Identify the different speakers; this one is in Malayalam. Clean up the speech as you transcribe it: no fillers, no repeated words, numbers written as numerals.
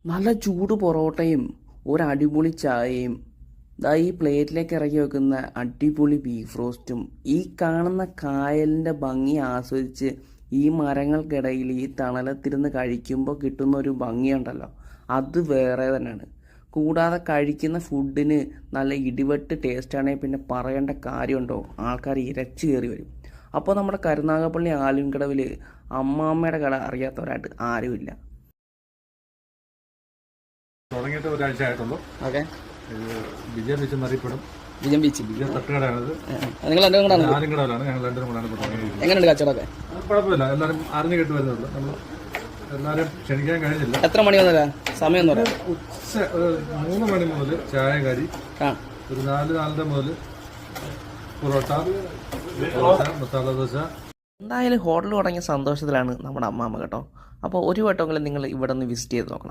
Speaker 1: നല്ല ചൂട് പൊറോട്ടയും ഒരടിപൊളി ചായയും ഈ പ്ലേറ്റിലേക്ക് ഇറക്കി വെക്കുന്ന അടിപൊളി ബീഫ് റോസ്റ്റും ഈ കാണുന്ന കായലിൻ്റെ ഭംഗി ആസ്വദിച്ച് ഈ മരങ്ങൾക്കിടയിൽ ഈ തണലത്തിരുന്ന് കഴിക്കുമ്പോൾ കിട്ടുന്ന ഒരു ഭംഗിയുണ്ടല്ലോ, അത് വേറെ തന്നെയാണ്. കൂടാതെ കഴിക്കുന്ന ഫുഡിന് നല്ല ഇടിവെട്ട് ടേസ്റ്റാണെങ്കിൽ പിന്നെ പറയേണ്ട കാര്യമുണ്ടോ, ആൾക്കാർ ഇരച്ചു കയറി വരും. അപ്പോൾ നമ്മുടെ കരുനാഗപ്പള്ളി ആലുംകടവിൽ അമ്മാമ്മയുടെ കട അറിയാത്തവരായിട്ട് ആരുമില്ല.
Speaker 2: തുടങ്ങിയിട്ട് ഒരാഴ്ച ആയിട്ടുള്ളൂ.
Speaker 1: ഓക്കെ,
Speaker 2: വിജയം ബീച്ച് എന്നറിയപ്പെടും.
Speaker 1: വിജയം ബീച്ച്
Speaker 2: വിജയം തട്ടുകടയാണിത്.
Speaker 1: നിങ്ങൾ രണ്ടും കൂടാണ്?
Speaker 2: ആലുംകടവിലാണ്. ഞങ്ങൾ രണ്ടും കൂടാണ് ഇപ്പോൾ തുടങ്ങിയത്.
Speaker 1: എങ്ങനെയുണ്ട് കച്ചവടമൊക്കെ?
Speaker 2: കുഴപ്പമില്ല, എല്ലാവരും അറിഞ്ഞു കേട്ട് വരുന്നുള്ളൂ. നമ്മൾ എല്ലാവരും ക്ഷണിക്കാൻ കഴിഞ്ഞില്ല.
Speaker 1: എത്ര മണി വന്നല്ല സമയം എന്ന് പറയാം?
Speaker 2: ഉച്ച 3 മണി മുതൽ ചായ കറി, ഒരു 4-4:30 മുതൽ പൊറോട്ട, മസാല ദോശ.
Speaker 1: എന്തായാലും ഹോട്ടൽ തുടങ്ങിയ സന്തോഷത്തിലാണ് നമ്മുടെ അമ്മാമ്മ കേട്ടോ. അപ്പോൾ ഒരു വട്ടമെങ്കിലും നിങ്ങൾ ഇവിടെ നിന്ന് വിസിറ്റ് ചെയ്ത് നോക്കണം.